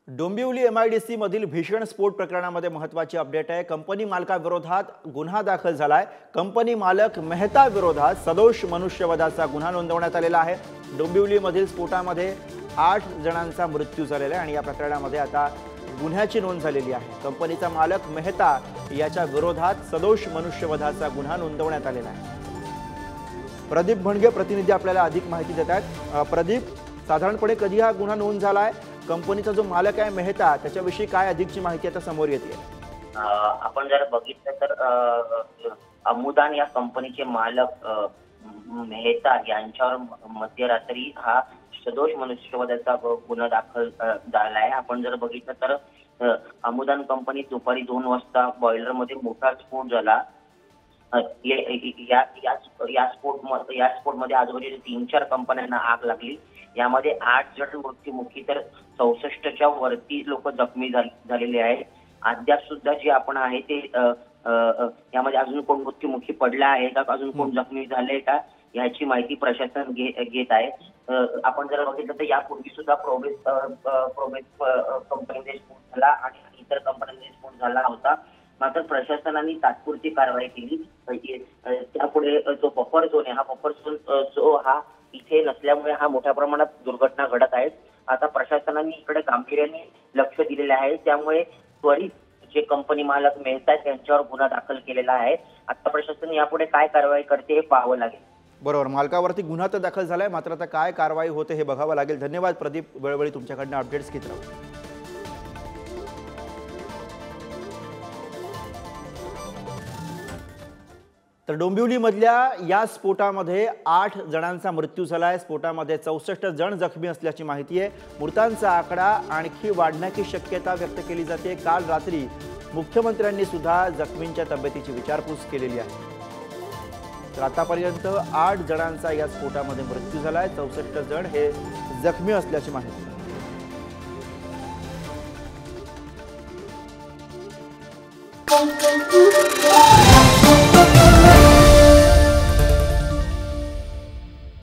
Dombivli MIDC मधील भीषण स्फोट प्रकरणामध्ये महत्त्वाची अपडेट आहे। कंपनी मालकाविरोधात गुन्हा दाखल झालाय। कंपनी मालक मेहता विरोधात सदोष मनुष्यवधाचा गुन्हा नोंदवण्यात आलेला आहे। डोंबिवली मधील स्फोटामध्ये 8 जणांचा मृत्यू झालेला आहे आणि या प्रकरणामध्ये आता गुन्ह्याची नोंद झालेली आहे। कंपनीचा मालक मेहता याच्या विरोधात सदोष मनुष्यवधाचा गुन्हा नोंदवण्यात आलेला आहे। प्रदीप भणगे प्रतिनिधी आपल्याला अधिक माहिती देतात। प्रदीप, साधारणपणे कधी हा गुन्हा नोंद झालाय? कंपनीचा जो मालक आहे मेहता त्याच्याविषयी काय अधिकची माहिती आता समोर येते? आपण जर बघितलं तर अमुदान या कंपनीचे मालक मेहता यांच्यावर मध्यरात्री हा सदोष मनुष्यवधाचा गुन्हा दाखल झाला आहे। आपण जर बघितलं तर अमुदान कंपनीत दुपारी 2 वाजता बॉयलर मध्ये मोठा स्फोट झाला। या स्फोटमध्ये आजूबाजूच्या 3-4 कंपन्यांना आग लागली। यामध्ये 8 जण मृत्युमुखी तर 64च्या वरती लोक जखमी झालेले आहेत। अद्याप सुद्धा जे आपण आहे ते यामध्ये अजून कोण मृत्युमुखी पडला आहे का, अजून कोण जखमी झाले का, याची माहिती प्रशासन घेत आहे। आपण जर बघितलं तर यापूर्वी सुद्धा प्रोबेस कंपनीमध्ये स्फोट झाला आणि इतर कंपन्यांमध्ये स्फोट झाला होता। मात्र प्रशासनाने तात्पुरती कारवाई केली। त्यापुढे जो बफर झोन आहे, हा बफर झोन जो हा इथे नसल्यामुळे हा मोठ्या प्रमाणात दुर्घटना घडत आहेत। आता प्रशासनाने इकडे गांभीर्याने लक्ष दिलेले आहे, त्यामुळे त्वरित जे कंपनी मालक मेहता यांच्यावर गुन्हा दाखल केलेला आहे। आता प्रशासन यापुढे काय कारवाई करते हे पाहावं लागेल। बरोबर, मालकावरती गुन्हा तर दाखल झालाय, मात्र आता काय कारवाई होते हे बघावं लागेल। धन्यवाद प्रदीप, वेळोवेळी तुमच्याकडनं अपडेट्स घेत राहू। तर डोंबिवली मधल्या या स्फोटामध्ये 8 जणांचा मृत्यू झाला आहे। स्फोटामध्ये 64 जण जखमी असल्याची माहिती आहे। मृतांचा आकडा आणखी वाढण्याची शक्यता व्यक्त केली जाते। काल रात्री मुख्यमंत्र्यांनी सुद्धा जखमींच्या तब्येतीची विचारपूस केलेली आहे। तर आतापर्यंत 8 जणांचा या स्फोटामध्ये मृत्यू झाला आहे, 64 जण हे जखमी असल्याची माहिती आहे।